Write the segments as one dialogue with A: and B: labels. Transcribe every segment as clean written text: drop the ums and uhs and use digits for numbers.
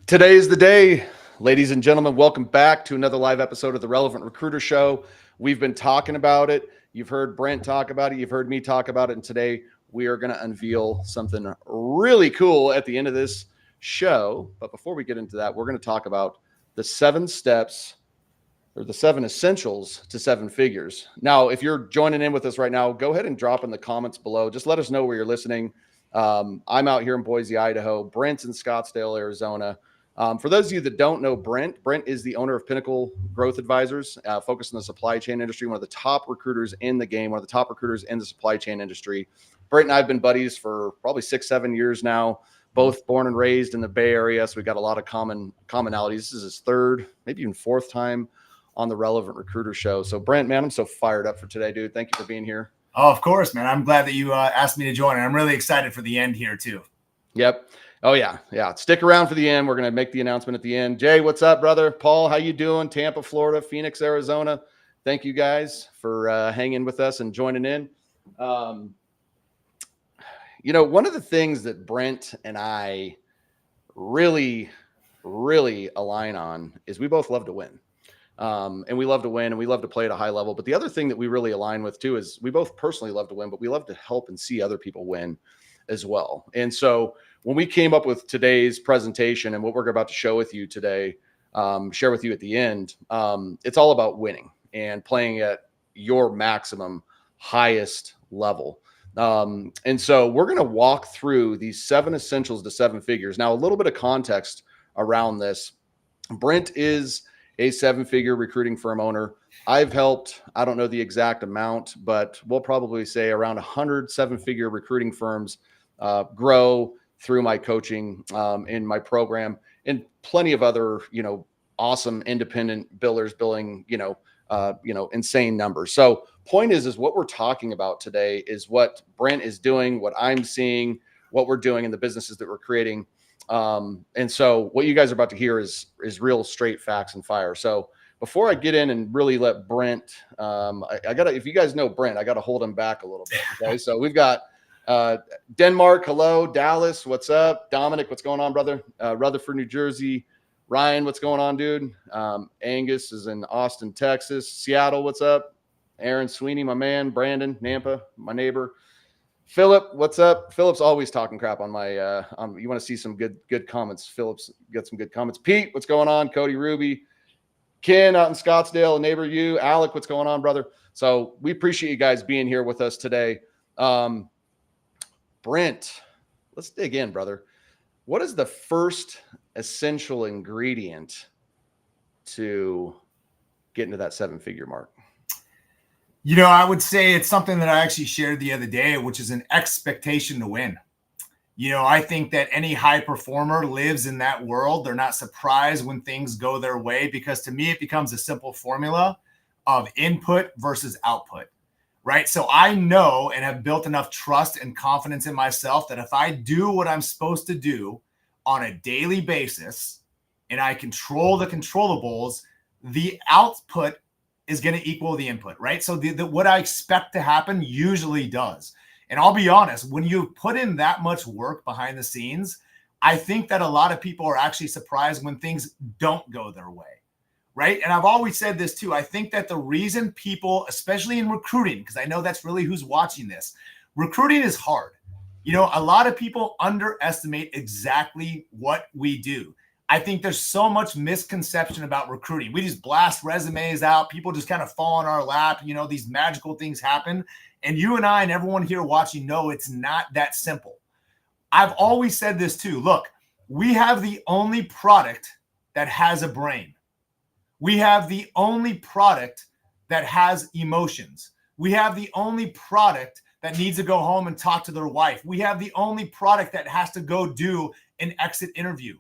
A: Today is the day, ladies and gentlemen. Welcome back to another live episode of the Relevant Recruiter Show. We've been talking about it. You've heard Brent talk about it. You've heard me talk about it. And today we are going to unveil something really cool at the end of this show. But before we get into that, we're going to talk about the 7 steps or the 7 essentials to 7 figures. Now, if you're joining in with us right now, go ahead and drop in the comments below. Just let us know where you're listening. I'm out here in Boise, Idaho. Brent's in Scottsdale, Arizona. For those of you that don't know Brent is the owner of Pinnacle Growth Advisors, focused on the supply chain industry, one of the top recruiters in the game, one of the top recruiters in the supply chain industry. Brent and I have been buddies for probably 6-7 years now, both born and raised in the Bay Area. So we've got a lot of commonalities. This is his 3rd, maybe even 4th time on the Relevant Recruiter Show. So Brent, man, I'm so fired up for today, dude. Thank you for being here.
B: Oh, of course, man. I'm glad that you asked me to join, and I'm really excited for the end here too.
A: Yep. Oh, yeah. Stick around for the end. We're going to make the announcement at the end. Jay, what's up, brother? Paul, how you doing? Tampa, Florida, Phoenix, Arizona. Thank you guys for hanging with us and joining in. One of the things that Brent and I really, really align on is we both love to win. And we love to win, and we love to play at a high level. But the other thing that we really align with, too, is we both personally love to win, but we love to help and see other people win as well. And so when we came up with today's presentation and what we're about to show with you today, share with you at the end, it's all about winning and playing at your maximum highest level. And so we're going to walk through these 7 essentials to 7 figures. Now, a little bit of context around this. Brent is a 7-figure recruiting firm owner. I've helped, I don't know the exact amount, but we'll probably say around 100 7-figure recruiting firms grow through my coaching in my program, and plenty of other, awesome independent billers billing, insane numbers. So point is what we're talking about today is what Brent is doing, what I'm seeing, what we're doing in the businesses that we're creating. And so what you guys are about to hear is real straight facts and fire. So before I get in and really let Brent, I gotta, if you guys know Brent, I got to hold him back a little bit. Okay. So we've got Denmark. Hello. Dallas. What's up? Dominic. What's going on, brother? Rutherford, New Jersey. Ryan. What's going on, dude? Angus is in Austin, Texas. Seattle. What's up? Aaron Sweeney, my man. Brandon, Nampa, my neighbor. Philip, what's up? Philip's always talking crap on my, you want to see some good comments. Philip's got some good comments. Pete, what's going on? Cody Ruby, Ken out in Scottsdale, a neighbor you. Alec, what's going on, brother? So we appreciate you guys being here with us today. Brent, let's dig in, brother. What is the first essential ingredient to get into that 7-figure mark?
B: I would say it's something that I actually shared the other day, which is an expectation to win. I think that any high performer lives in that world. They're not surprised when things go their way, because to me, it becomes a simple formula of input versus output, right? So I know and have built enough trust and confidence in myself that if I do what I'm supposed to do on a daily basis and I control the controllables, the output is going to equal the input, right? So what I expect to happen usually does. And I'll be honest, when you put in that much work behind the scenes, I think that a lot of people are actually surprised when things don't go their way, right? And I've always said this too. I think that the reason people, especially in recruiting, because I know that's really who's watching this, recruiting is hard. A lot of people underestimate exactly what we do. I think there's so much misconception about recruiting. We just blast resumes out. People just kind of fall in our lap. These magical things happen. And you and I and everyone here watching know it's not that simple. I've always said this too. Look, we have the only product that has a brain. We have the only product that has emotions. We have the only product that needs to go home and talk to their wife. We have the only product that has to go do an exit interview.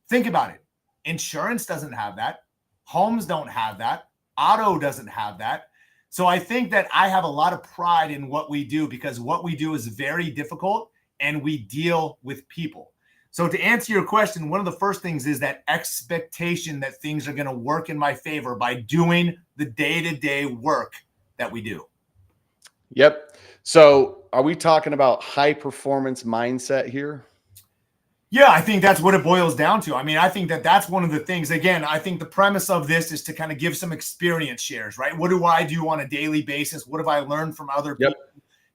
B: Think about it. Insurance doesn't have that. Homes don't have that. Auto doesn't have that. So I think that I have a lot of pride in what we do, because what we do is very difficult and we deal with people. So to answer your question, one of the first things is that expectation that things are going to work in my favor by doing the day-to-day work that we do.
A: Yep. So are we talking about high performance mindset here?
B: Yeah, I think that's what it boils down to. I mean, I think that that's one of the things. Again, I think the premise of this is to kind of give some experience shares, right? What do I do on a daily basis? What have I learned from other people?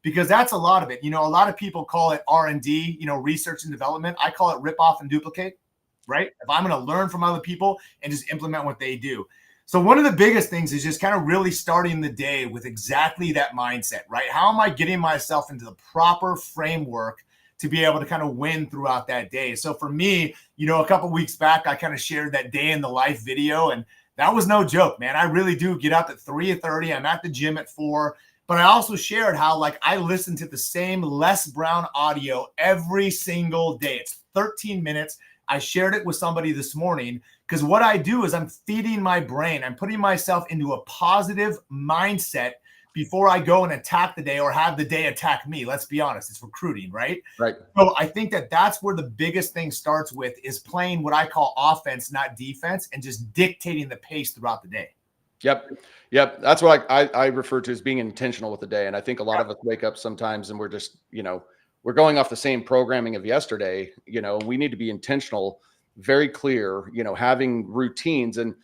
B: Because that's a lot of it. You know, a lot of people call it R&D, you know, research and development. I call it rip off and duplicate, right? If I'm going to learn from other people and just implement what they do. So one of the biggest things is just kind of really starting the day with exactly that mindset, right? How am I getting myself into the proper framework to be able to kind of win throughout that day? So for me, you know, a couple of weeks back, I kind of shared that day in the life video, and that was no joke, man. I really do get up at 3:30. I'm at the gym at 4. But I also shared how, like, I listen to the same Les Brown audio every single day. It's 13 minutes. I shared it with somebody this morning, because what I do is I'm feeding my brain. I'm putting myself into a positive mindset before I go and attack the day or have the day attack me. Let's be honest, it's recruiting, right?
A: Right.
B: So I think that that's where the biggest thing starts with, is playing what I call offense, not defense, and just dictating the pace throughout the day.
A: Yep. That's what I refer to as being intentional with the day. And I think a lot of us wake up sometimes and we're just, you know, we're going off the same programming of yesterday. You know, we need to be intentional, very clear, you know, having routines. And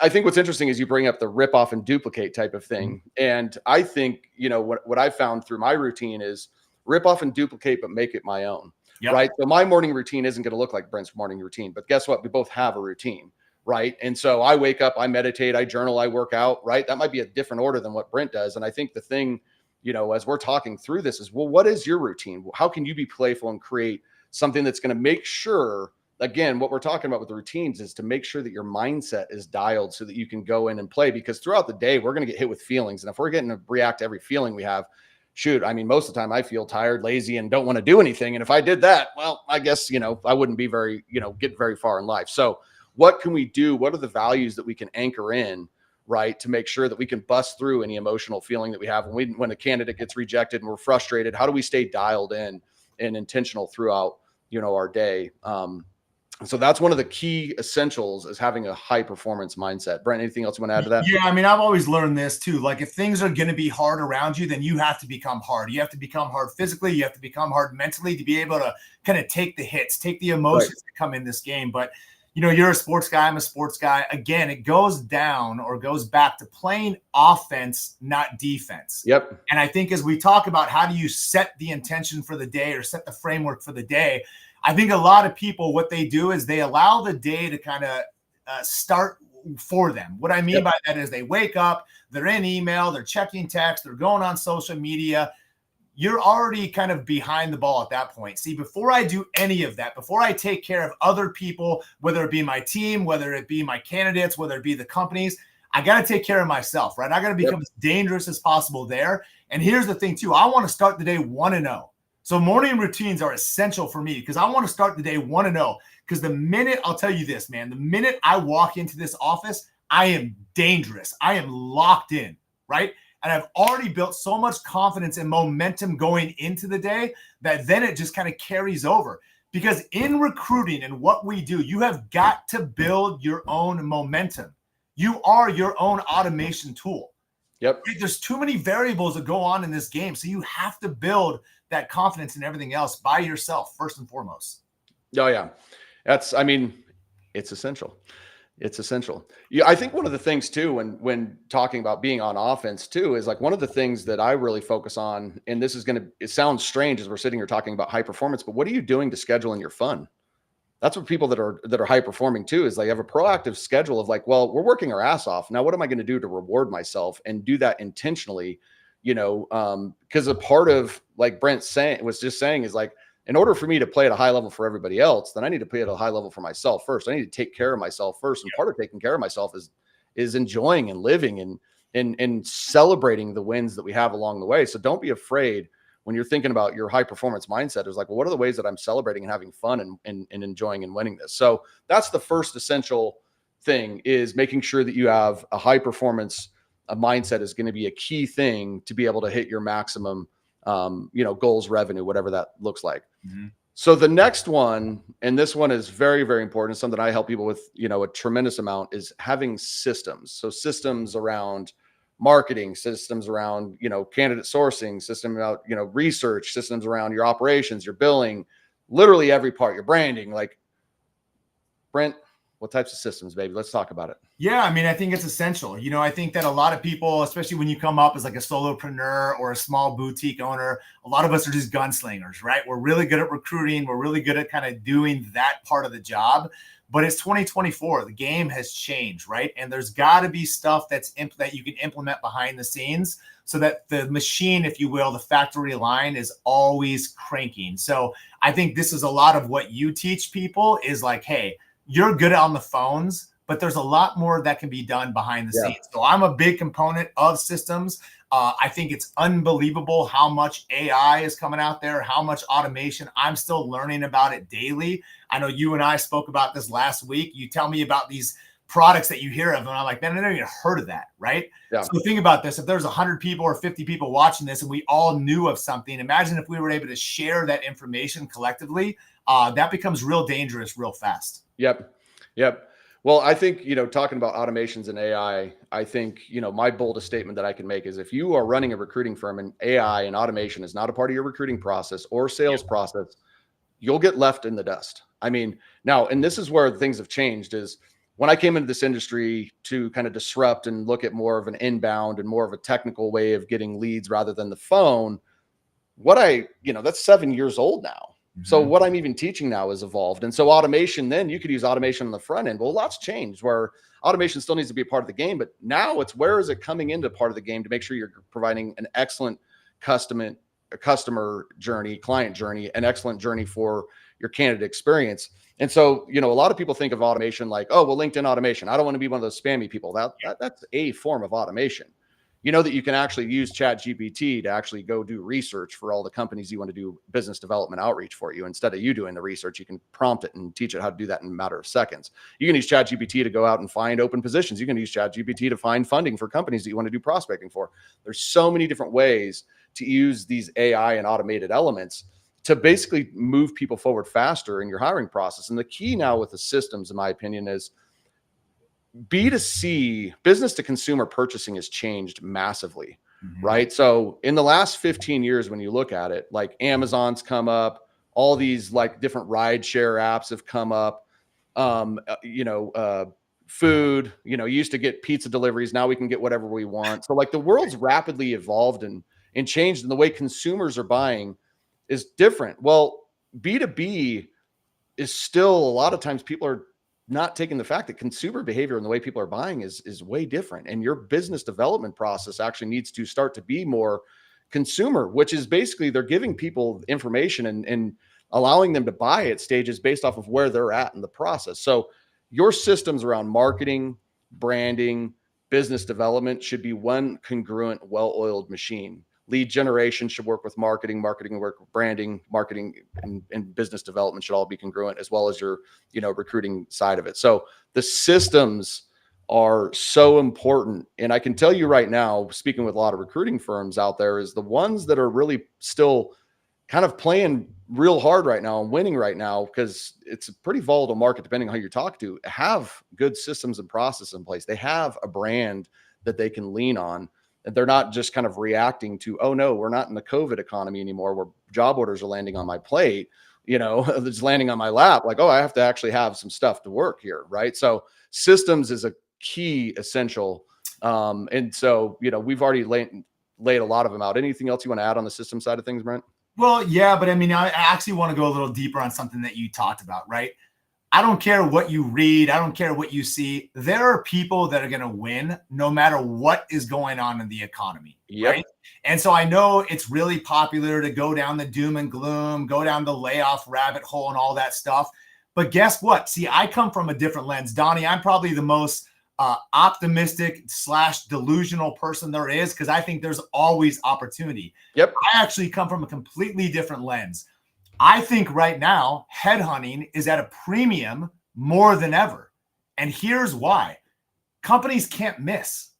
A: I think what's interesting is you bring up the rip off and duplicate type of thing. And I think, you know, what I found through my routine is rip off and duplicate, but make it my own. Right. So my morning routine isn't going to look like Brent's morning routine, but guess what? We both have a routine. Right. And so I wake up, I meditate, I journal, I work out. Right. That might be a different order than what Brent does. And I think the thing, you know, as we're talking through this is, well, what is your routine? How can you be playful and create something that's going to make sure, again, what we're talking about with the routines is to make sure that your mindset is dialed so that you can go in and play, because throughout the day, we're going to get hit with feelings. And if we're getting to react to every feeling we have, shoot, I mean, most of the time I feel tired, lazy, and don't want to do anything. And if I did that, well, I guess, you know, I wouldn't be very, you know, get very far in life. So what can we do? What are the values that we can anchor in, right, to make sure that we can bust through any emotional feeling that we have when a candidate gets rejected and we're frustrated? How do we stay dialed in and intentional throughout, you know, our day? So that's one of the key essentials, is having a high performance mindset. Brent, anything else you want to add to that?
B: Yeah, I mean, I've always learned this too. Like, if things are going to be hard around you, then you have to become hard. You have to become hard physically. You have to become hard mentally to be able to kind of take the hits, take the emotions that come in this game. But you know, you're a sports guy, I'm a sports guy. Again, it goes down or goes back to playing offense, not defense. And I think as we talk about how do you set the intention for the day or set the framework for the day, I think a lot of people, what they do is they allow the day to kind of start for them. What I mean by that is they wake up, they're in email, they're checking text, they're going on social media. You're already kind of behind the ball at that point. See, before I do any of that, before I take care of other people, whether it be my team, whether it be my candidates, whether it be the companies, I got to take care of myself, right? I got to become as dangerous as possible there. And here's the thing too, I want to start the day 1-0. So morning routines are essential for me, because I want to start the day 1-0. Because the minute, I'll tell you this, man, the minute I walk into this office, I am dangerous. I am locked in, right? And I've already built so much confidence and momentum going into the day that then it just kind of carries over. Because in recruiting and what we do, you have got to build your own momentum. You are your own automation tool. There's too many variables that go on in this game. So you have to build that confidence in everything else by yourself, first and foremost.
A: Oh, yeah. I mean, it's essential. It's essential. Yeah, I think one of the things too, when talking about being on offense too, is like one of the things that I really focus on, and this is it sounds strange as we're sitting here talking about high performance, but what are you doing to schedule in your fun? That's what people that are high performing too, is they have a proactive schedule of like, well, we're working our ass off. Now, what am I going to do to reward myself, and do that intentionally? You know, because a part of, like Brent was just saying, is like, in order for me to play at a high level for everybody else, then I need to play at a high level for myself first. I need to take care of myself first. And part of taking care of myself is enjoying and living and celebrating the wins that we have along the way. So don't be afraid when you're thinking about your high performance mindset. Is like, well, what are the ways that I'm celebrating and having fun and enjoying and winning this? So that's the first essential thing is making sure that you have a high performance mindset is going to be a key thing to be able to hit your maximum, goals, revenue, whatever that looks like.
B: Mm-hmm.
A: So the next one, and this one is very, very important, something I help people with, a tremendous amount, is having systems. So systems around marketing, systems around, candidate sourcing, system about, research, systems around your operations, your billing, literally every part, your branding. Like, Brent, what types of systems, baby? Let's talk about it.
B: Yeah, I mean, I think it's essential. I think that a lot of people, especially when you come up as like a solopreneur or a small boutique owner, a lot of us are just gunslingers, right? We're really good at recruiting. We're really good at kind of doing that part of the job. But it's 2024. The game has changed, right? And there's got to be stuff that you can implement behind the scenes so that the machine, if you will, the factory line is always cranking. So I think this is a lot of what you teach people is like, hey, you're good on the phones, but there's a lot more that can be done behind the scenes. So I'm a big component of systems. I think it's unbelievable how much AI is coming out there, how much automation. I'm still learning about it daily. I know you and I spoke about this last week. You tell me about these products that you hear of, and I'm like, man, I never even heard of that, right?
A: Yeah.
B: So think about this. If there's 100 people or 50 people watching this and we all knew of something, imagine if we were able to share that information collectively. That becomes real dangerous real fast.
A: Yep. Well, I think, talking about automations and AI, I think, my boldest statement that I can make is if you are running a recruiting firm and AI and automation is not a part of your recruiting process or sales process, you'll get left in the dust. I mean, now, and this is where things have changed is when I came into this industry to kind of disrupt and look at more of an inbound and more of a technical way of getting leads rather than the phone, that's 7 years old now. So what I'm even teaching now is evolved. And so automation, then you could use automation on the front end. Well, a lot's changed where automation still needs to be a part of the game, but now it's where is it coming into part of the game to make sure you're providing an excellent customer journey, client journey, an excellent journey for your candidate experience. And so, a lot of people think of automation like, oh, well, LinkedIn automation. I don't want to be one of those spammy people. That's a form of automation. That you can actually use ChatGPT to actually go do research for all the companies you want to do business development outreach for you. Instead of you doing the research, you can prompt it and teach it how to do that in a matter of seconds. You can use ChatGPT to go out and find open positions. You can use ChatGPT to find funding for companies that you want to do prospecting for. There's so many different ways to use these AI and automated elements to basically move people forward faster in your hiring process. And the key now with the systems, in my opinion, is B2C, business to consumer purchasing has changed massively, right? So in the last 15 years, when you look at it, like Amazon's come up, all these like different ride share apps have come up, food, you used to get pizza deliveries. Now we can get whatever we want. So like the world's rapidly evolved and changed, and the way consumers are buying is different. Well, B2B is still a lot of times people are not taking the fact that consumer behavior and the way people are buying is way different. And your business development process actually needs to start to be more consumer, which is basically they're giving people information and allowing them to buy at stages based off of where they're at in the process. So your systems around marketing, branding, business development should be one congruent, well-oiled machine. Lead generation should work with marketing work with branding, marketing and business development should all be congruent, as well as your, recruiting side of it. So the systems are so important. And I can tell you right now, speaking with a lot of recruiting firms out there, is the ones that are really still kind of playing real hard right now and winning right now, because it's a pretty volatile market, depending on who you talk to, have good systems and processes in place. They have a brand that they can lean on. They're not just kind of reacting to, oh no, we're not in the COVID economy anymore, where job orders are landing on my plate, it's landing on my lap. Like, oh, I have to actually have some stuff to work here. Right. So systems is a key essential. And so, we've already laid a lot of them out. Anything else you want to add on the system side of things, Brent?
B: Well, yeah, but I mean, I actually want to go a little deeper on something that you talked about, right? I don't care what you read. I don't care what you see. There are people that are going to win no matter what is going on in the economy.
A: Yep.
B: Right. And so I know it's really popular to go down the doom and gloom, go down the layoff rabbit hole and all that stuff. But guess what? See, I come from a different lens. Donnie, I'm probably the most optimistic / delusional person there is, because I think there's always opportunity.
A: Yep.
B: I actually come from a completely different lens. I think right now, headhunting is at a premium more than ever. And here's why. Companies can't miss.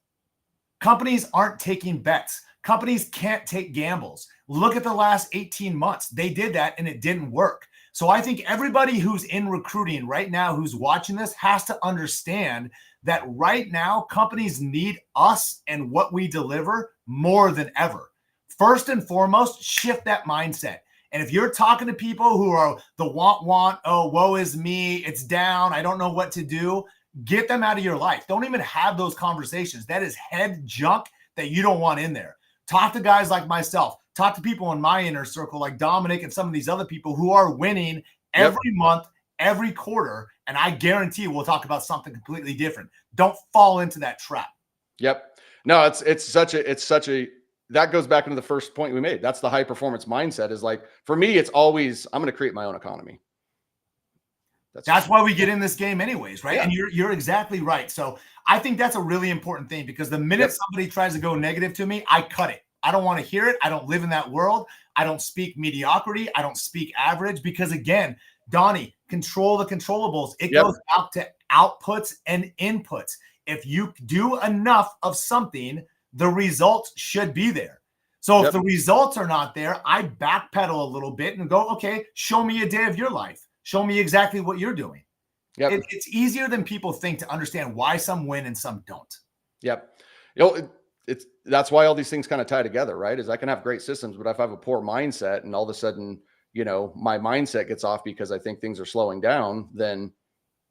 B: Companies aren't taking bets. Companies can't take gambles. Look at the last 18 months. They did that and it didn't work. So I think everybody who's in recruiting right now, who's watching this, has to understand that right now companies need us and what we deliver more than ever. First and foremost, shift that mindset. And if you're talking to people who are the want, oh, woe is me, it's down, I don't know what to do, get them out of your life. Don't even have those conversations. That is head junk that you don't want in there. Talk to guys like myself. Talk to people in my inner circle like Dominic and some of these other people who are winning every month, every quarter. And I guarantee we'll talk about something completely different. Don't fall into that trap.
A: Yep. No, it's such a, that goes back into the first point we made. That's the high performance mindset. Is like, for me, it's always, I'm going to create my own economy.
B: That's why we get in this game anyways, right?
A: Yeah.
B: And you're exactly right. So I think that's a really important thing, because the minute somebody tries to go negative to me, I cut it. I don't want to hear it. I don't live in that world. I don't speak mediocrity. I don't speak average, because again, Donnie, control the controllables. It goes out to outputs and inputs. If you do enough of something, the results should be there. So if the results are not there, I backpedal a little bit and go, okay, show me a day of your life. Show me exactly what you're doing. It's easier than people think to understand why some win and some don't.
A: Yep. You know, that's why all these things kind of tie together, right? Is I can have great systems, but if I have a poor mindset and all of a sudden, you know, my mindset gets off because I think things are slowing down, then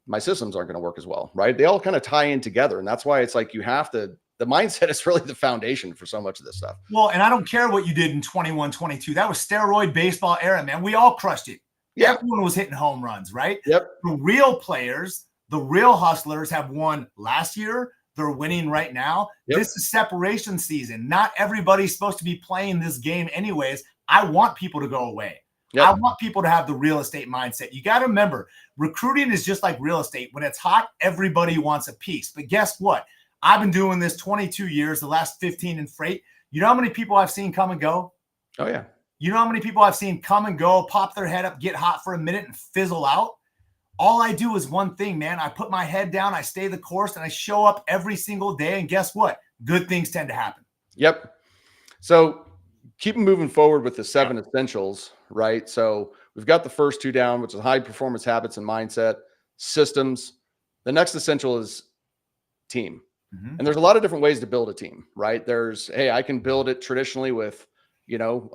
A: my systems aren't going to work as well, right? They all kind of tie in together. And that's why it's like, you have to, the mindset is really the foundation for so much of this stuff.
B: Well, and I don't care what you did in 21, 22. That was steroid baseball era, man. We all crushed it. Yeah. Everyone was hitting home runs, right?
A: Yep.
B: The real players, the real hustlers have won last year. They're winning right now. This is separation season. Not everybody's supposed to be playing this game anyways. I want people to go away. I want people to have the real estate mindset. You got to remember, recruiting is just like real estate. When it's hot, everybody wants a piece. But guess what? I've been doing this 22 years, the last 15 in freight. You know how many people I've seen come and go?
A: Oh, yeah.
B: You know how many people I've seen come and go, pop their head up, get hot for a minute and fizzle out? All I do is one thing, man. I put my head down, I stay the course, and I show up every single day. And guess what? Good things tend to happen.
A: Yep. So keep moving forward with the 7 essentials, right? So we've got the first 2 down, which is high performance habits and mindset, systems. The next essential is team. And there's a lot of different ways to build a team, right? There's, hey, I can build it traditionally with, you know,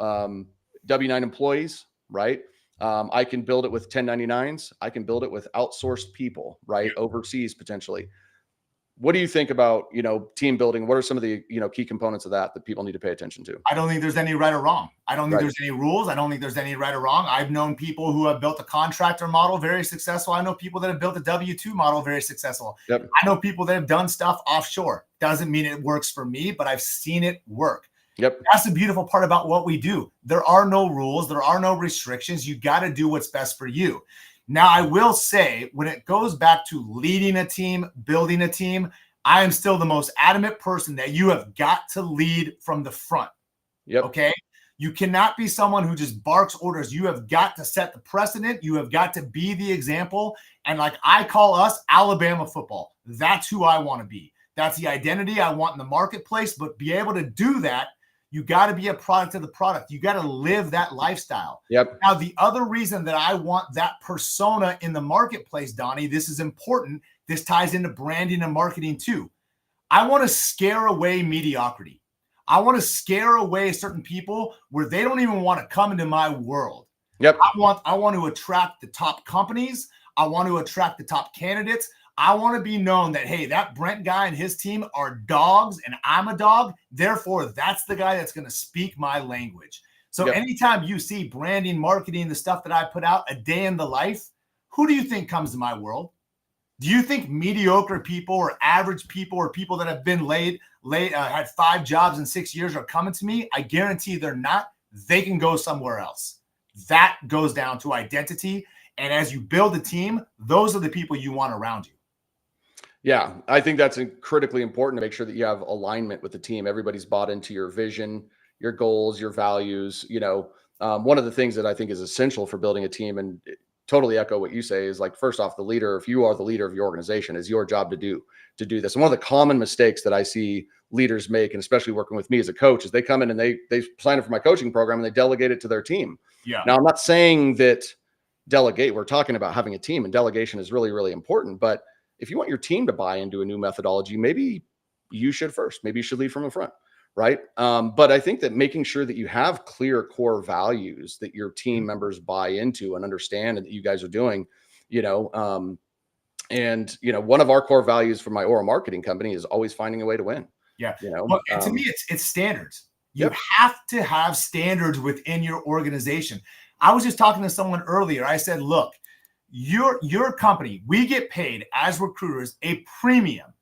A: W-9 employees, right? I can build it with 1099s. I can build it with outsourced people, right? Overseas potentially. What do you think about, you know, team building? What are some of the, you know, key components of that people need to pay attention to?
B: I don't think there's any right or wrong. I don't think there's any rules. I don't think there's any right or wrong. I've known people who have built a contractor model very successful. I know people that have built a W-2 model very successful. I know people that have done stuff offshore. Doesn't mean it works for me, but I've seen it work. That's the beautiful part about what we do. There are no rules. There are no restrictions. You got to do what's best for you. Now, I will say, when it goes back to leading a team, building a team, I am still the most adamant person that you have got to lead from the front. Okay? You cannot be someone who just barks orders. You have got to set the precedent. You have got to be the example. And like I call us Alabama football. That's who I want to be. That's the identity I want in the marketplace. But be able to do that, you got to be a product of the product. You got to live that lifestyle. Now, the other reason that I want that persona in the marketplace, Donnie, this is important. This ties into branding and marketing too. I want to scare away mediocrity. I want to scare away certain people where they don't even want to come into my world. I want to attract the top companies. I want to attract the top candidates. I want to be known that, hey, that Brent guy and his team are dogs and I'm a dog. Therefore, that's the guy that's going to speak my language. So anytime you see branding, marketing, the stuff that I put out, a day in the life, who do you think comes to my world? Do you think mediocre people or average people or people that have been had 5 jobs in 6 years are coming to me? I guarantee they're not. They can go somewhere else. That goes down to identity. And as you build a team, those are the people you want around you.
A: Yeah, I think that's critically important to make sure that you have alignment with the team. Everybody's bought into your vision, your goals, your values. You know, one of the things that I think is essential for building a team, and totally echo what you say is like, first off, the leader, if you are the leader of your organization, it's your job to do this. And one of the common mistakes that I see leaders make, and especially working with me as a coach, is they come in and they sign up for my coaching program and they delegate it to their team.
B: Yeah.
A: Now, I'm not saying that delegate, we're talking about having a team, and delegation is really, really important. But if you want your team to buy into a new methodology, maybe you should first, maybe you should lead from the front. Right. But I think that making sure that you have clear core values that your team members buy into and understand and that you guys are doing, and, one of our core values for my oral marketing company is always finding a way to win.
B: Yeah. Well, and to me, it's standards. You
A: Yep.
B: have to have standards within your organization. I was just talking to someone earlier. I said, look, your company, we get paid as recruiters a premium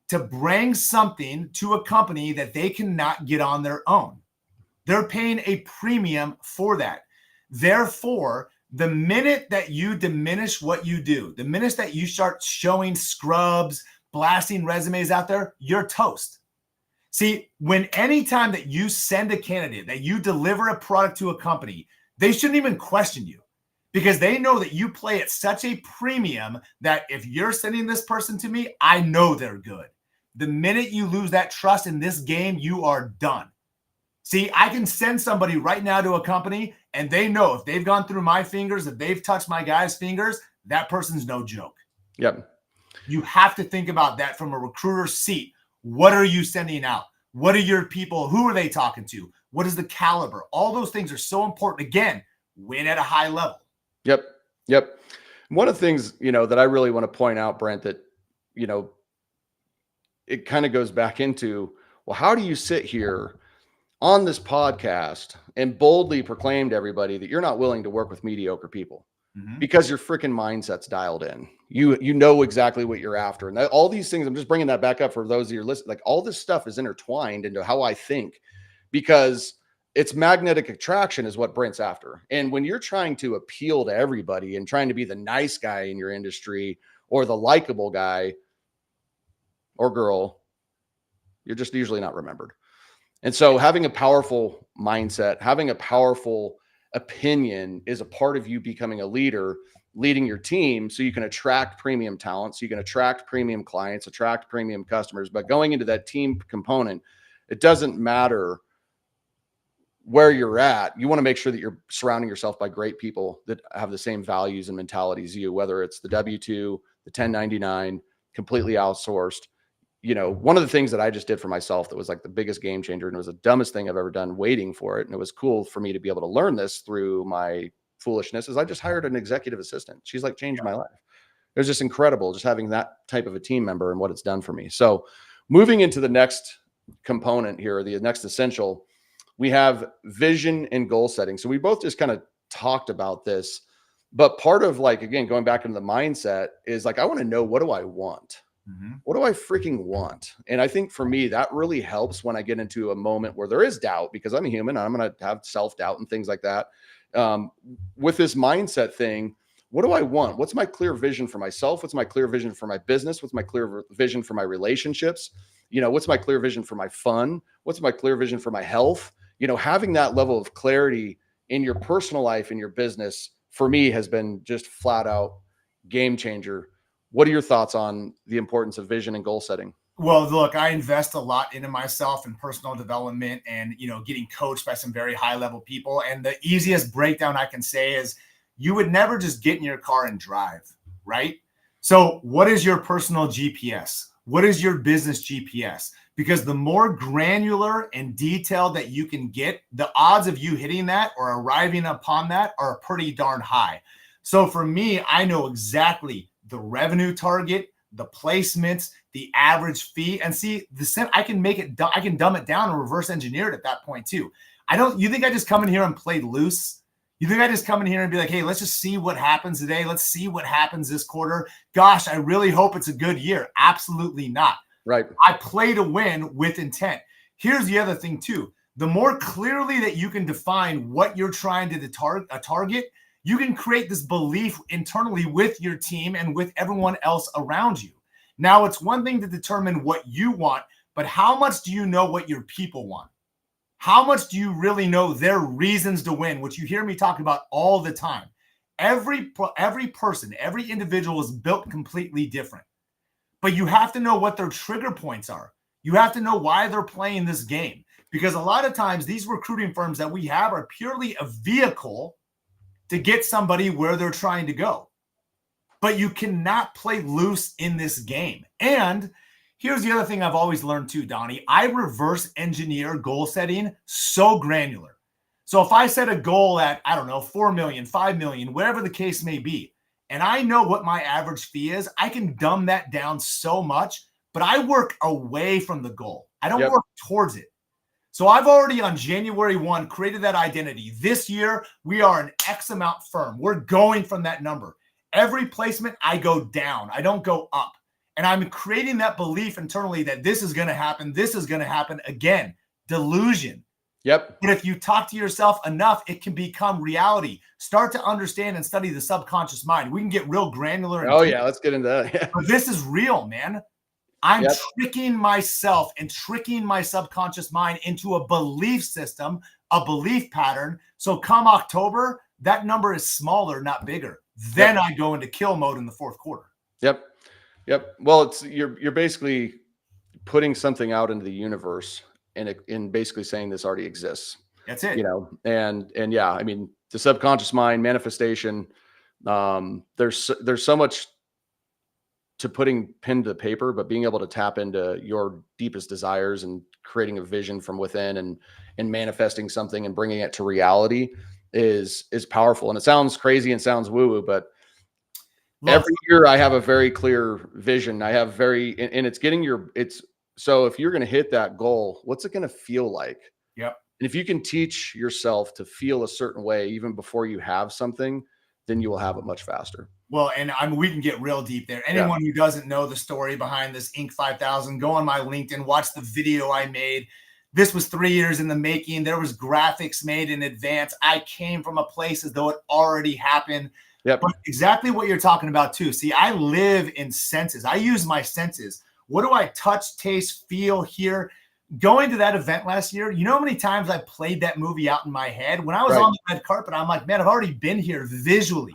B: to bring something to a company that they cannot get on their own. They're paying a premium for that. Therefore, the minute that you diminish what you do, the minute that you start showing scrubs, blasting resumes out there, you're toast. See, anytime that you send a candidate, that you deliver a product to a company, they shouldn't even question you, because they know that you play at such a premium that if you're sending this person to me, I know they're good. The minute you lose that trust in this game, you are done. See, I can send somebody right now to a company and they know if they've gone through my fingers, if they've touched my guy's fingers, that person's no joke.
A: Yep.
B: You have to think about that from a recruiter's seat. What are you sending out? What are your people? Who are they talking to? What is the caliber? All those things are so important. Again, win at a high level.
A: Yep. One of the things, that I really want to point out, Brent, that, it kind of goes back into, well, how do you sit here on this podcast and boldly proclaim to everybody that you're not willing to work with mediocre people? Because your freaking mindset's dialed in. You know exactly what you're after. And all these things, I'm just bringing that back up for those of you listening. Like, all this stuff is intertwined into how I think, because it's magnetic attraction is what Brent's after. And when you're trying to appeal to everybody and trying to be the nice guy in your industry or the likable guy or girl, you're just usually not remembered. And so having a powerful mindset, having a powerful opinion is a part of you becoming a leader, leading your team, so you can attract premium talent, so you can attract premium clients, attract premium customers. But going into that team component, it doesn't matter where you're at. You want to make sure that you're surrounding yourself by great people that have the same values and mentalities as you, whether it's the W-2, the 1099, completely outsourced. One of the things that I just did for myself that was like the biggest game changer, and it was the dumbest thing I've ever done waiting for it, and it was cool for me to be able to learn this through my foolishness, is I just hired an executive assistant. She's like changed my life. It was just incredible just having that type of a team member and what it's done for me. So moving into the next component here, the next essential, we have vision and goal setting. So we both just kind of talked about this, but part of, like, again, going back into the mindset is like, I want to know, what do I want? What do I freaking want? And I think for me, that really helps when I get into a moment where there is doubt, because I'm a human. I'm going to have self-doubt and things like that. With this mindset thing, what do I want? What's my clear vision for myself? What's my clear vision for my business? What's my clear vision for my relationships? What's my clear vision for my fun? What's my clear vision for my health? Having that level of clarity in your personal life, in your business, for me has been just flat out game changer. What are your thoughts on the importance of vision and goal setting?
B: Well, look, I invest a lot into myself and personal development and, getting coached by some very high level people. And the easiest breakdown I can say is you would never just get in your car and drive, right? So what is your personal GPS? What is your business GPS? Because the more granular and detailed that you can get, the odds of you hitting that or arriving upon that are pretty darn high. So for me, I know exactly the revenue target, the placements, the average fee, and see I can dumb it down and reverse engineer it at that point too. You think I just come in here and play loose? You think I just come in here and be like, hey, let's just see what happens today. Let's see what happens this quarter. Gosh, I really hope it's a good year. Absolutely not.
A: Right.
B: I play to win with intent. Here's the other thing too. The more clearly that you can define what you're trying to target, you can create this belief internally with your team and with everyone else around you. Now, it's one thing to determine what you want, but how much do you know what your people want? How much do you really know their reasons to win, which you hear me talk about all the time? Every person, every individual is built completely different. But you have to know what their trigger points are. You have to know why they're playing this game. Because a lot of times these recruiting firms that we have are purely a vehicle to get somebody where they're trying to go. But you cannot play loose in this game. And here's the other thing I've always learned too, Donnie. I reverse engineer goal setting so granular. So if I set a goal at, I don't know, 4 million, 5 million, whatever the case may be, and I know what my average fee is, I can dumb that down so much, but I work away from the goal. I don't work towards it. So I've already on January 1 created that identity. This year, we are an X amount firm. We're going from that number. Every placement, I go down. I don't go up. And I'm creating that belief internally that this is going to happen. This is going to happen again. Delusion.
A: Yep.
B: But if you talk to yourself enough, it can become reality. Start to understand and study the subconscious mind. We can get real granular.
A: Oh, yeah. Let's get into that. Yeah.
B: But this is real, man. I'm tricking myself and tricking my subconscious mind into a belief system, a belief pattern. So come October, that number is smaller, not bigger. Then I go into kill mode in the fourth quarter.
A: Yep. Well, it's you're basically putting something out into the universe and basically saying this already exists.
B: That's it.
A: You know, and yeah, I mean, the subconscious mind, manifestation, there's so much to putting pen to paper, but being able to tap into your deepest desires and creating a vision from within and manifesting something and bringing it to reality is powerful. And it sounds crazy and sounds woo-woo, but every year I have a very clear vision. I have and it's getting so if you're going to hit that goal, what's it going to feel like?
B: Yep.
A: And if you can teach yourself to feel a certain way, even before you have something, then you will have it much faster.
B: Well, and we can get real deep there. Anyone who doesn't know the story behind this Inc. 5000, go on my LinkedIn, watch the video I made. This was 3 years in the making. There was graphics made in advance. I came from a place as though it already happened.
A: Yep.
B: But exactly what you're talking about too. See, I live in senses. I use my senses. What do I touch, taste, feel, hear? Going to that event last year, you know how many times I played that movie out in my head? When I was on the red carpet, I'm like, man, I've already been here visually,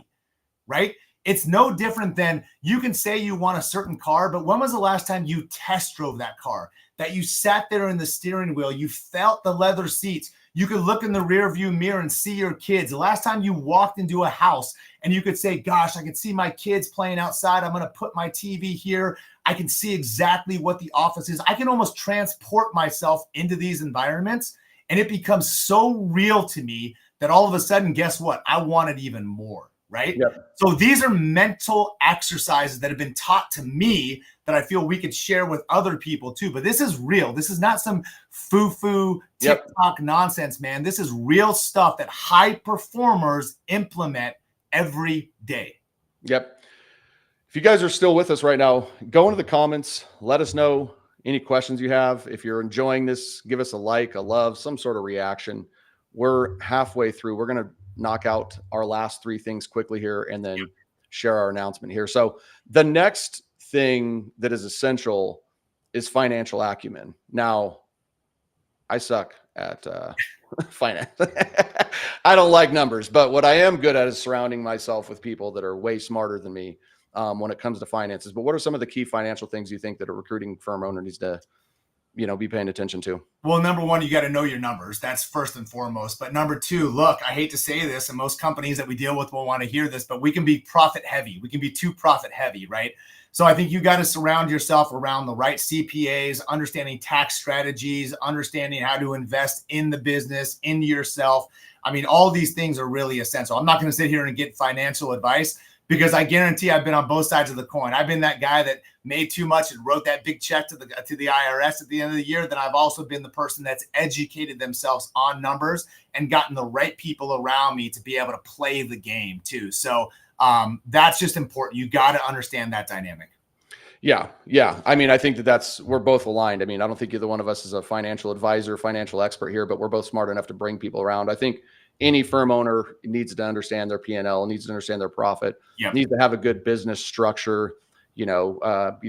B: right? It's no different than you can say you want a certain car, but when was the last time you test drove that car? That you sat there in the steering wheel, you felt the leather seats, you could look in the rear view mirror and see your kids. The last time you walked into a house and you could say, gosh, I can see my kids playing outside. I'm going to put my TV here. I can see exactly what the office is. I can almost transport myself into these environments, and it becomes so real to me that all of a sudden, guess what? I want it even more. Right?
A: Yep.
B: So these are mental exercises that have been taught to me that I feel we could share with other people too. But this is real. This is not some foo-foo TikTok nonsense, man. This is real stuff that high performers implement every day.
A: Yep. If you guys are still with us right now, go into the comments. Let us know any questions you have. If you're enjoying this, give us a like, a love, some sort of reaction. We're halfway through. We're going to knock out our last 3 things quickly here and then share our announcement here. So the next thing that is essential is financial acumen. Now, I suck at finance. I don't like numbers, but what I am good at is surrounding myself with people that are way smarter than me when it comes to finances. But what are some of the key financial things you think that a recruiting firm owner needs to be paying attention to?
B: Well, number one, you got to know your numbers. That's first and foremost. But number two, look, I hate to say this, and most companies that we deal with will want to hear this, but we can be profit heavy. We can be too profit heavy, right? So I think you got to surround yourself around the right CPAs, understanding tax strategies, understanding how to invest in the business, into yourself. I mean, all these things are really essential. I'm not going to sit here and get financial advice, because I guarantee I've been on both sides of the coin. I've been that guy that made too much and wrote that big check to the IRS at the end of the year. Then I've also been the person that's educated themselves on numbers and gotten the right people around me to be able to play the game too. So that's just important. You got to understand that dynamic.
A: Yeah. I mean, I think we're both aligned. I mean, I don't think either one of us is a financial advisor, financial expert here, but we're both smart enough to bring people around. I think any firm owner needs to understand their P&L, needs to understand their profit, needs to have a good business structure. You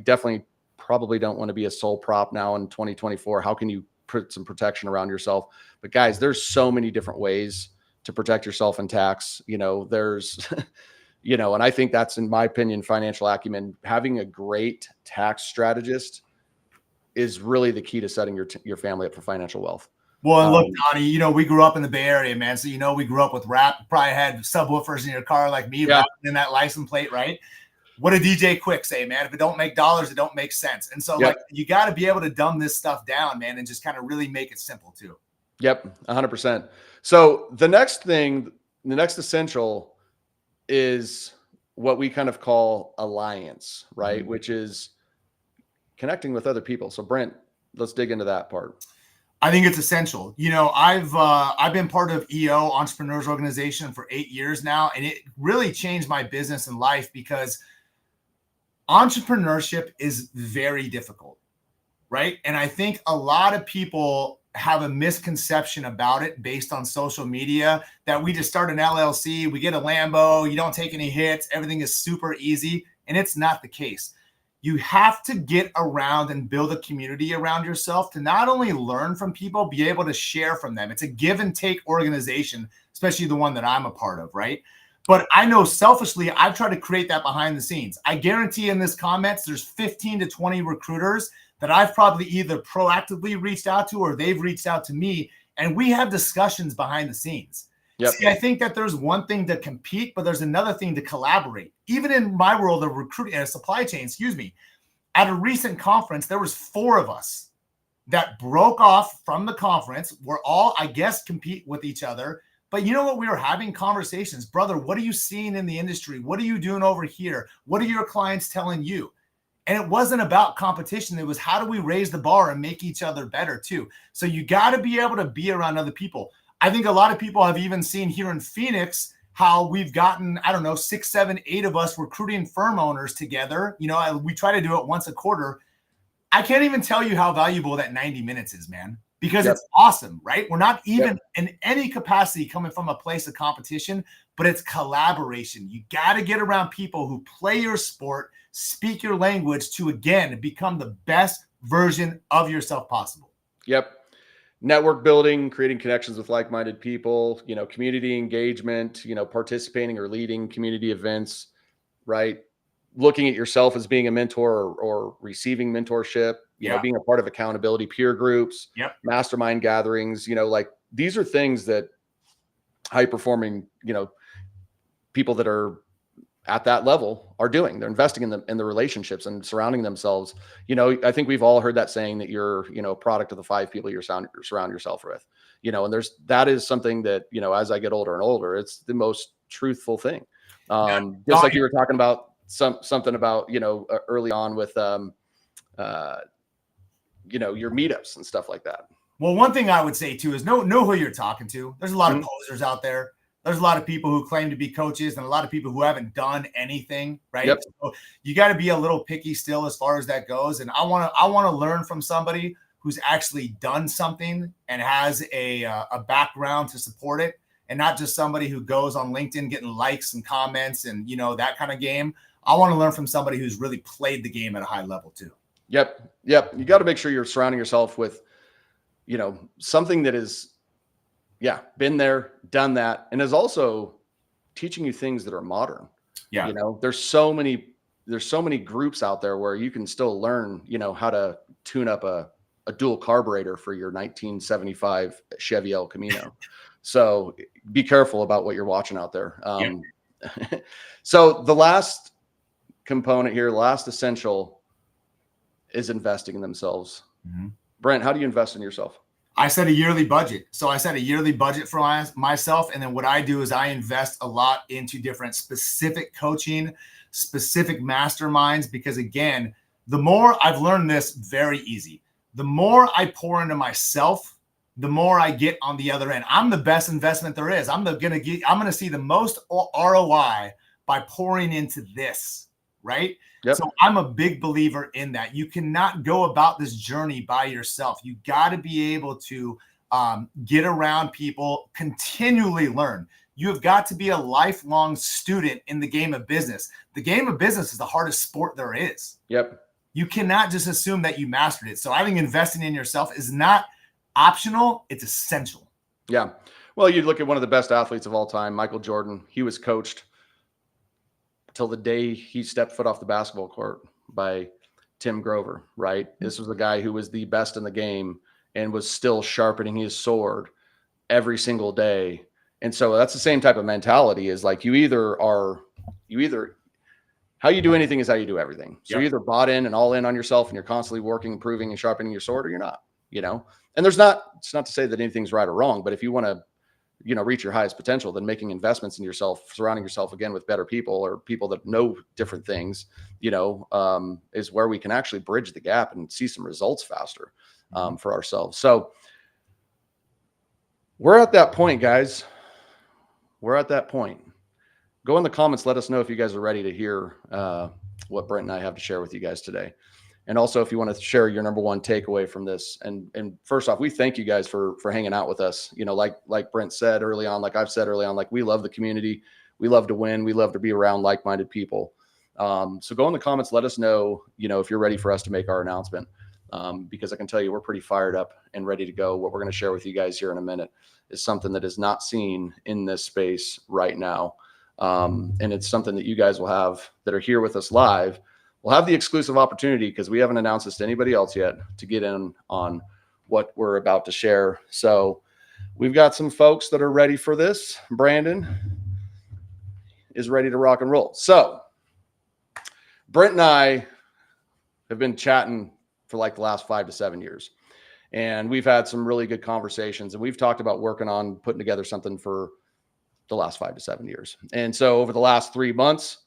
A: definitely probably don't want to be a sole prop now in 2024. How can you put some protection around yourself? But guys, there's so many different ways to protect yourself in tax. There's, and I think that's, in my opinion, financial acumen. Having a great tax strategist is really the key to setting your family up for financial wealth.
B: Well, and look, Donnie, we grew up in the Bay Area, man. So, we grew up with rap. Probably had subwoofers in your car like me, rapping in that license plate, right? What did DJ Quick say, man? If it don't make dollars, it don't make sense. And so, you got to be able to dumb this stuff down, man, and just kind of really make it simple too.
A: Yep, 100%. So the next essential is what we kind of call alliance, right? Mm-hmm. Which is connecting with other people. So Brent, let's dig into that part.
B: I think it's essential. I've been part of EO, Entrepreneurs Organization, for 8 years now, and it really changed my business and life because entrepreneurship is very difficult, right? And I think a lot of people have a misconception about it based on social media that we just start an LLC, we get a Lambo, you don't take any hits, everything is super easy, and it's not the case. You have to get around and build a community around yourself to not only learn from people, be able to share from them. It's a give and take organization, especially the one that I'm a part of, right? But I know selfishly, I've tried to create that behind the scenes. I guarantee in this comments, there's 15 to 20 recruiters that I've probably either proactively reached out to or they've reached out to me, and we have discussions behind the scenes. Yep. See, I think that there's one thing to compete, but there's another thing to collaborate. Even in my world of recruiting and supply chain, at a recent conference, there was 4 of us that broke off from the conference. We're all, I guess, compete with each other. But you know what? We were having conversations. Brother, what are you seeing in the industry? What are you doing over here? What are your clients telling you? And it wasn't about competition. It was how do we raise the bar and make each other better too? So you got to be able to be around other people. I think a lot of people have even seen here in Phoenix how we've gotten, 6, 7, 8 of us recruiting firm owners together. We try to do it once a quarter. I can't even tell you how valuable that 90 minutes is, man, because it's awesome, right? We're not even in any capacity coming from a place of competition, but it's collaboration. You got to get around people who play your sport, speak your language to, again, become the best version of yourself possible.
A: Yep. Network building, creating connections with like-minded people, community engagement, participating or leading community events, right? Looking at yourself as being a mentor or receiving mentorship, being a part of accountability peer groups, mastermind gatherings, these are things that high-performing, people that are at that level are doing. They're investing in the relationships and surrounding themselves. I think we've all heard that saying that you're, a product of the 5 people you surround yourself with, and that is something that, as I get older and older, it's the most truthful thing. Just like you were talking about something about, early on with, your meetups and stuff like that.
B: Well, one thing I would say too is know who you're talking to. There's a lot of posers out there. There's a lot of people who claim to be coaches and a lot of people who haven't done anything, right? Yep. So you got to be a little picky still as far as that goes. And I want to learn from somebody who's actually done something and has a background to support it, and not just somebody who goes on LinkedIn getting likes and comments and, that kind of game. I want to learn from somebody who's really played the game at a high level too.
A: Yep. You got to make sure you're surrounding yourself with, something that is, been there, done that, and is also teaching you things that are modern. Yeah. There's so many groups out there where you can still learn, how to tune up a dual carburetor for your 1975 Chevy El Camino. So be careful about what you're watching out there. So the last component here, last essential, is investing in themselves. Mm-hmm. Brent, how do you invest in yourself?
B: I set a yearly budget. So I set a yearly budget for myself. And then what I do is I invest a lot into different specific coaching, specific masterminds, because again, the more I've learned this very easy, the more I pour into myself, the more I get on the other end. I'm the best investment there is. I'm going to see the most ROI by pouring into this, right? Yep. So I'm a big believer in that. You cannot go about this journey by yourself. You got to be able to get around people, continually learn. You have got to be a lifelong student in the game of business. The game of business is the hardest sport there is.
A: Yep.
B: You cannot just assume that you mastered it. So I think investing in yourself is not optional. It's essential.
A: Yeah. Well, you look at one of the best athletes of all time, Michael Jordan. He was coached till the day he stepped foot off the basketball court by Tim Grover, right? This was a guy who was the best in the game and was still sharpening his sword every single day. And so that's the same type of mentality, is like you either how you do anything is how you do everything. So you're either bought in and all in on yourself and you're constantly working, improving, and sharpening your sword, or you're not, and it's not to say that anything's right or wrong, but if you want to, reach your highest potential, then making investments in yourself, surrounding yourself again with better people or people that know different things, is where we can actually bridge the gap and see some results faster for ourselves. So we're at that point, guys. We're at that point. Go in the comments. Let us know if you guys are ready to hear what Brent and I have to share with you guys today. And also, if you want to share your number one takeaway from this. And first off, we thank you guys for hanging out with us. Like Brent said early on, like I've said early on, like we love the community. We love to win. We love to be around like-minded people. So go in the comments. Let us know, if you're ready for us to make our announcement. Because I can tell you, we're pretty fired up and ready to go. What we're going to share with you guys here in a minute is something that is not seen in this space right now. And it's something that you guys will have that are here with us live. We'll have the exclusive opportunity, because we haven't announced this to anybody else yet, to get in on what we're about to share. So we've got some folks that are ready for this. Brandon is ready to rock and roll. So Brent and I have been chatting for like the last 5 to 7 years. And we've had some really good conversations, and we've talked about working on putting together something for the last 5 to 7 years. And so over the last 3 months,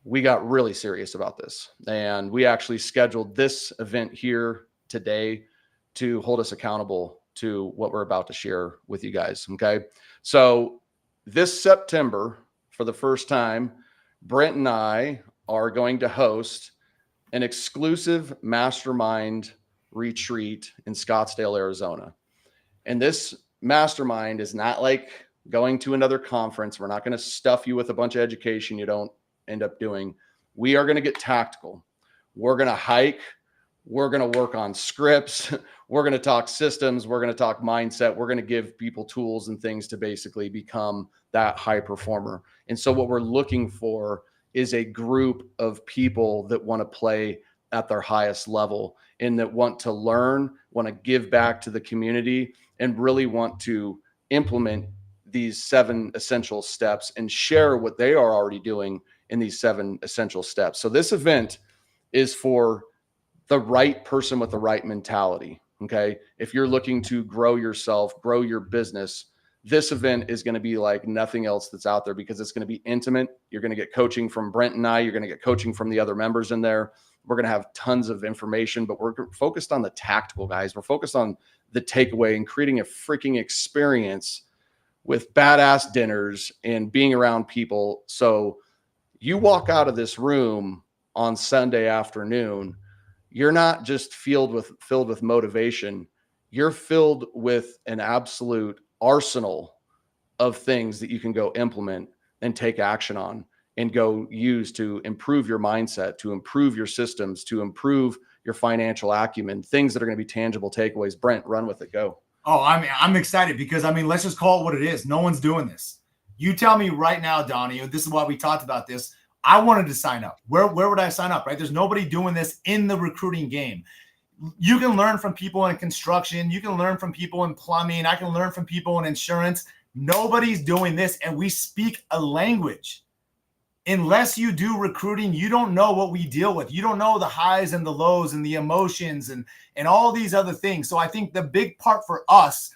A: we got really serious about this. And we actually scheduled this event here today to hold us accountable to what we're about to share with you guys. Okay. So this September, for the first time, Brent and I are going to host an exclusive mastermind retreat in Scottsdale, Arizona. And this mastermind is not like going to another conference. We're not going to stuff you with a bunch of education you don't end up doing. We are going to get tactical. We're going to hike. We're going to work on scripts. We're going to talk systems. We're going to talk mindset. We're going to give people tools and things to basically become that high performer. And so what we're looking for is a group of people that want to play at their highest level and that want to learn, want to give back to the community, and really want to implement these 7 essential steps and share what they are already doing in these 7 essential steps. So this event is for the right person with the right mentality. Okay. If you're looking to grow yourself, grow your business, this event is going to be like nothing else that's out there, because it's going to be intimate. You're going to get coaching from Brent and I. You're going to get coaching from the other members in there. We're going to have tons of information, but we're focused on the tactical, guys. We're focused on the takeaway and creating a freaking experience with badass dinners and being around people. So you walk out of this room on Sunday afternoon, you're not just filled with motivation. You're filled with an absolute arsenal of things that you can go implement and take action on and go use to improve your mindset, to improve your systems, to improve your financial acumen, things that are going to be tangible takeaways. Brent, run with it. Go.
B: Oh, I'm excited because, let's just call it what it is. No one's doing this. You tell me right now, Donnie, this is why we talked about this. I wanted to sign up. Where would I sign up, right? There's nobody doing this in the recruiting game. You can learn from people in construction. You can learn from people in plumbing. I can learn from people in insurance. Nobody's doing this, and we speak a language. Unless you do recruiting, you don't know what we deal with. You don't know the highs and the lows and the emotions and all these other things. So I think the big part for us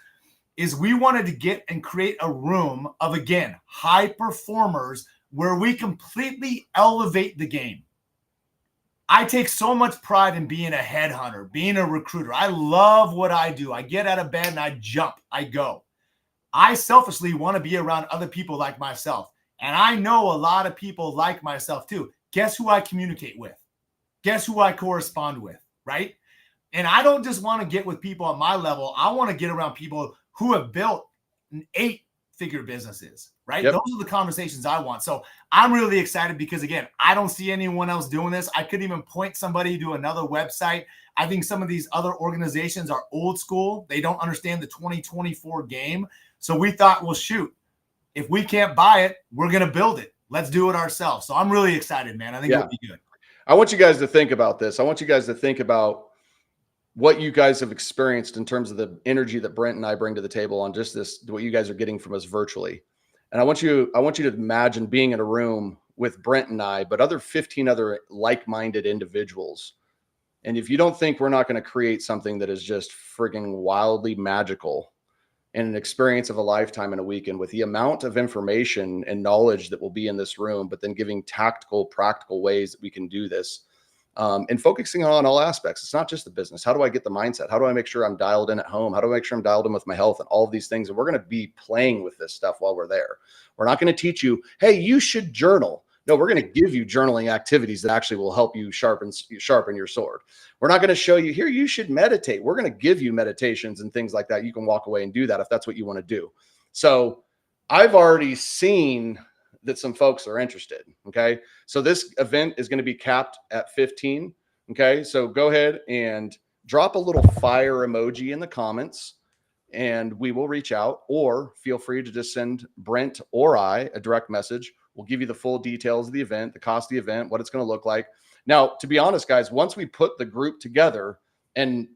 B: is we wanted to get and create a room of, again, high performers where we completely elevate the game. I take so much pride in being a headhunter, being a recruiter. I love what I do. I get out of bed and I jump, I go. I selfishly want to be around other people like myself. And I know a lot of people like myself too. Guess who I communicate with? Guess who I correspond with, right? And I don't just want to get with people at my level. I want to get around people who have built 8, figure business is, right?
A: Yep.
B: Those are the conversations I want. So I'm really excited because, again, I don't see anyone else doing this. I couldn't even point somebody to another website. I think some of these other organizations are old school. They don't understand the 2024 game. So we thought, well, shoot, if we can't buy it, we're going to build it. Let's do it ourselves. So I'm really excited, man. I think it'll be good.
A: I want you guys to think about this. I want you guys to think about what you guys have experienced in terms of the energy that Brent and I bring to the table on just this, what you guys are getting from us virtually. And I want you to imagine being in a room with Brent and I, but other 15 other like-minded individuals. And if you don't think we're not going to create something that is just frigging wildly magical and an experience of a lifetime in a weekend, with the amount of information and knowledge that will be in this room, but then giving tactical, practical ways that we can do this, and focusing on all aspects. It's not just the business. How do I get the mindset? How do I make sure I'm dialed in at home? How do I make sure I'm dialed in with my health and all of these things? And we're going to be playing with this stuff while we're there. We're not going to teach you, hey, you should journal. No, we're going to give you journaling activities that actually will help you sharpen your sword. We're not going to show you, here, you should meditate. We're going to give you meditations and things like that. You can walk away and do that if that's what you want to do. So I've already seen that some folks are interested. Okay. So this event is going to be capped at 15. Okay. So go ahead and drop a little fire emoji in the comments and we will reach out, or feel free to just send Brent or I a direct message. We'll give you the full details of the event, the cost of the event, what it's going to look like. Now, to be honest, guys, once we put the group together, and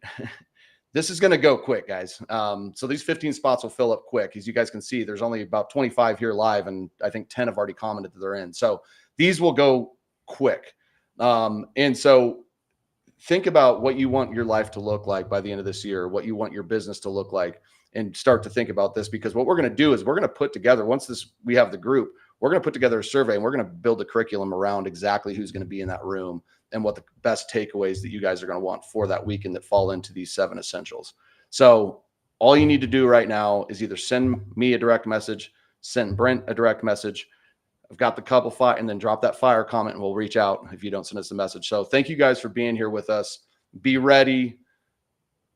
A: this is going to go quick, guys. So these 15 spots will fill up quick. As you guys can see, there's only about 25 here live, and I think 10 have already commented that they're in. So these will go quick. And so think about what you want your life to look like by the end of this year, what you want your business to look like, and start to think about this, because what we're going to do is we're going to put together, once we have the group, we're going to put together a survey, and we're going to build a curriculum around exactly who's going to be in that room and what the best takeaways that you guys are going to want for that weekend that fall into these 7 essentials. So all you need to do right now is either send me a direct message, send Brent a direct message. I've got the couple fire, and then drop that fire comment and we'll reach out if you don't send us a message. So thank you guys for being here with us. Be ready.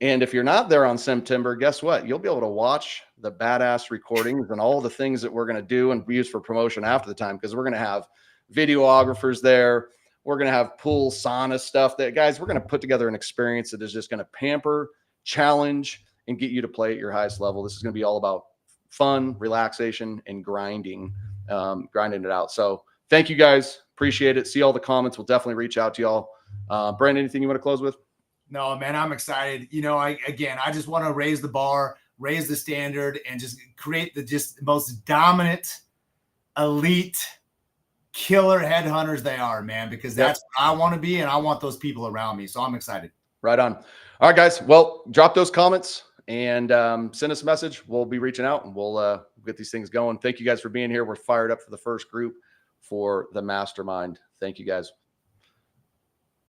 A: And if you're not there on September, guess what? You'll be able to watch the badass recordings and all the things that we're going to do and use for promotion after the time, because we're going to have videographers there. We're going to have pool sauna stuff that, guys, we're going to put together an experience that is just going to pamper, challenge, and get you to play at your highest level. This is going to be all about fun, relaxation, and grinding it out. So thank you guys. Appreciate it. See all the comments. We'll definitely reach out to y'all. Brent, anything you want to close with?
B: No, man, I'm excited. I just want to raise the bar, raise the standard, and just create the most dominant, elite, killer headhunters they are, man, because that's what I want to be, and I want those people around me. So I'm excited.
A: Right on. All right, guys. Well, drop those comments and send us a message. We'll be reaching out, and we'll get these things going. Thank you guys for being here. We're fired up for the first group for the mastermind. Thank you, guys.